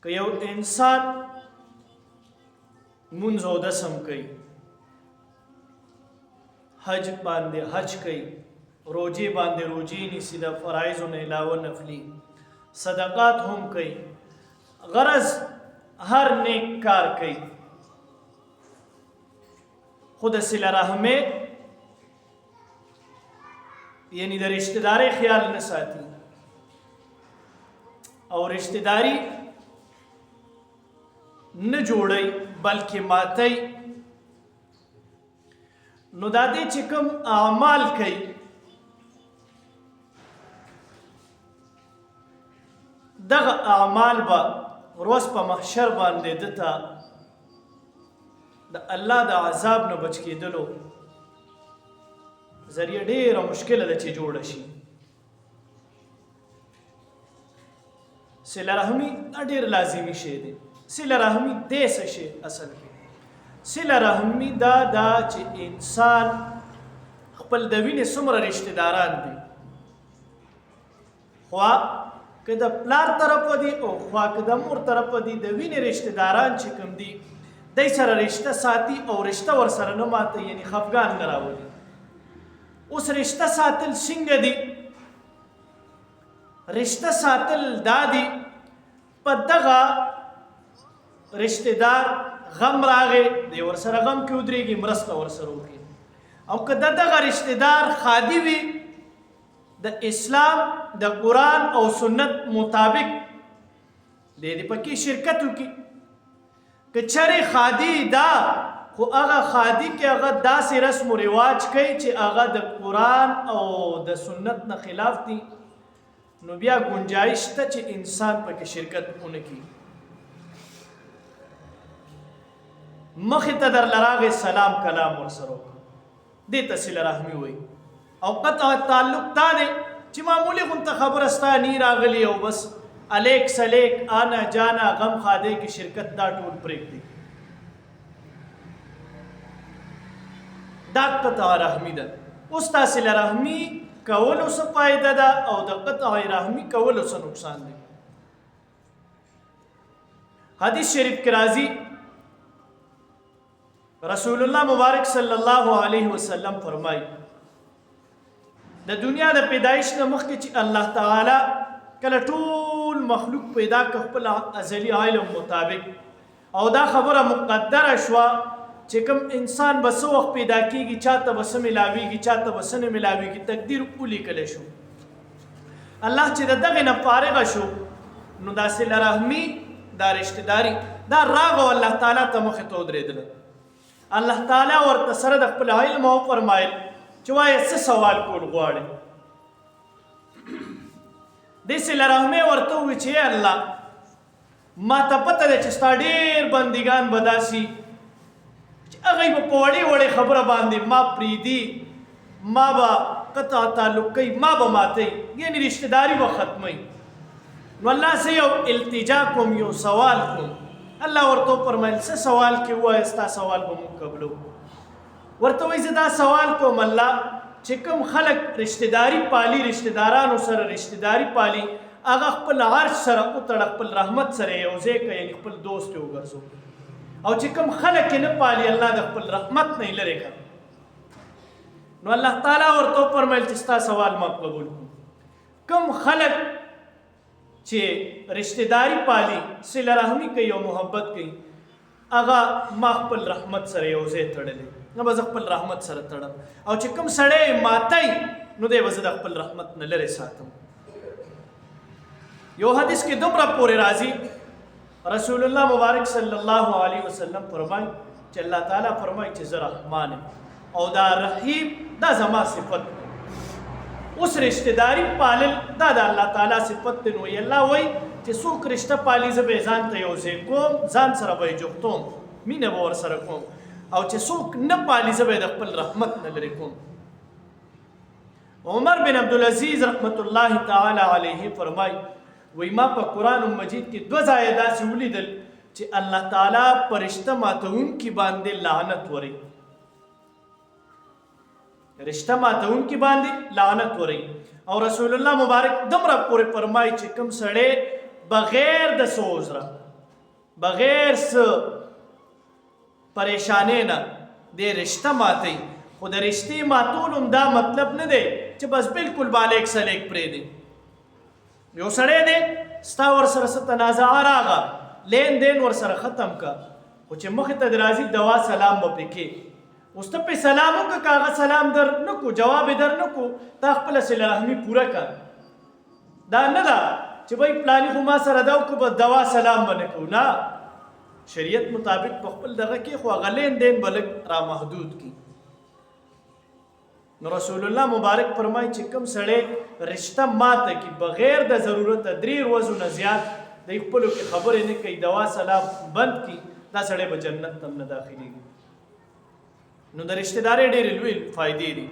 که یو انسان مونځ او دسم کوي، حج باندې حج کوي، روجې باندې روجې نیسي د فرایضو نه علاوه نفلي، صدقات هم کوي، غرض هر نیک کار کوي، خو د صله رحمۍ یعنی د رشتہ دارۍ خیال نه ساتي او رشتہ داری نه جوړي بلکې ماتي، نو دا دې چې کوم اعمال کوي دغه اعمال به روز په محشر باندې دته د الله د عذاب نه بچ کېدلو ذریعه ډېره مشکله ده چې جوړه شي. صله رحمي دا ډېر لازمي شی دی. صله رحمي دې څه شی اصل کې صله رحمي دا چې انسان خپل د وینې څومره رشتہ داران دي، خوا که د پلار طرفه دي او خوا که د مور طرفه دي، د وینې رشتہ داران چې کوم دي دی سره رشتہ ساتي او رشتہ ورسره نه ماته، یعنی خفګان نه راولي. اوس رشتہ ساتل څنګه دي؟ رشتہ ساتل دا دي په دغه رشتہ دار غم راغی دی ورسره غم کې ودرېږي، مرسته ورسره وکړي، او که دغه رشتہ دار خادي وي د اسلام د قرآن او سنت مطابق دې پکې شرکت وکړي. که چرې خادي دا خو هغه خادي کې هغه داسې رسم و رواج کوي چې هغه د قرآن او د سنت نه خلاف دي، نو بیا گنجائش شته چې انسان پکې شرکت ونه کړي. مخې ته درله راغی سلام کلام ورسره وکړه، دې ته صله رحمي وایي. او قطع تعلق دا دی چې معمولي غونته خبره ستا نی راغلی او بس الیک سلیک آنا جانا غم خادی کې شرکت دا ټول پرېږدي، دا قطع رحمي ده. اوس تا صله رحمي کولو څه فایده ده او د قطع رحمي کولو څه نقصان دی؟ حدیث شریف کې راځي رسول الله مبارک صلی الله علیه وسلم فرمایي د دنیا د پیدایش نه مخکې چې الله تعالی کله ټول مخلوق پیدا کړ خپل ازلی علم مطابق، او دا خبره مقدره شوه چې کوم انسان به څه وخت پیدا کېږي، چاته به څه ملاویږي، چاته به څه نه ملاویږي، تقدیر ولیکلی شو. الله چې د دغې نه فارغه شو نو دا صله رحمي دا رشتہ داري دا راغ او الله تعالی ته مخې ته ودرېدله. الله تعالی ورته سره د خپل علم وفرمایل چې وایه څه سوال کول غواړې؟ دې صله رحمۍ ورته ووایي چې الله ما ته پته ده چې ستا ډېر بندګان به داسي چې هغوی به په وړې وړې خبره باندې ما پرېږدي، ما به قطع تعلق کوي، ما به ماتوي، یعنې رشتہ داري به ختموي. نو الله زه یو التجا کوم، یو سوال کوم. الله ورته وفرمیل څه سوال کې ووایه، ستا سوال به موږ قبلو. ورته وایي زه دا سوال کوم الله چې کوم خلک رشتہ داري پالي، رشتہ دارانو سره رشتہ داري پالي، هغه خپل عرش سره وتړه، خپل رحمت سره یې یو ځای کړه، یعنې خپل دوست یې وګرځو. او چې کوم خلک یې نه پالي الله د خپل رحمت نه یې لرې کړه. نو الله تعالی ورته وفرمیل چې ستا سوال ما قبول کړو. کوم خلک چې رشتہ داري پالي، صله رحمي کوي او محبت کوي، هغه ما خپل رحمت سره یو ځای تړلی، نه به زه خپل رحمت سره تړم. او چې کوم سړی ماتی نو دی به زه د خپل رحمت نه لرې ساتم. یو حدیث کې دومره پورې راځي رسول الله مبارک صلی الله علیه وسلم فرمایي چې الله تعالی فرمایي چې زه رحمان یم او دا رحیم دا زما صفت دی. اوس رشتہ داري پالل دا د الله تعالی صفت دی. نو الله وایي چې څوک رشته پالي زه به یې ځان ته یو ځای کوم، ځان سره به یې جوختوم، مینه به ورسره کوم، او چې څوک نه پالي زه به یې د خپل رحمت نه لرې کوم. عمر بن عبدالعزیز رحمت الله تعالی علیه فرمایي وی ما په قرآن مجید کې 2 ځایه داسې ولیدل چې الله تعالی پر رشته ماتونکي باندې لعنت وري، رشته ماتونکي باندې لعنت وري. او رسول الله مبارک دومره پورې فرمایي چې کوم سړی بغیر د څه عذره بغیر څه پریشانۍ نه دې رشته ماتوي. خو د رشتې ماتول هم دا مطلب نه دی چې بس بالکل بالیک سلیک پرېږدي. یو سړی دی ستا ورسره څه تنازعه راغه، لین دین ورسره ختم که، خو چې مخې ته دې راځي دوا سلام به پرې کې. اوس ته پرې سلام وکړه، که هغه سلام در نه کو، جواب یې در نه کو، تا خپله صله رحمي پوره کړه. دا نه ده چې بھائی پلاني خو ما سره دا وکړو بس دوا سلام به نه کوو. نه، شریعت مطابق په خپل دغه کې خو هغه لین دین به لږ را محدود کړي. نو رسول الله مبارک فرمایي چې کوم سړی رشته ماته کړي بغیر د ضرورته 3 ورځو نه زیات د خپلو کې خبرې نه کوي، دوا سلام بند کړي، دا سړی به جنت ته هم نه داخلېږي. نو د رشتهدارۍ ډېرې لوی فایدې دي.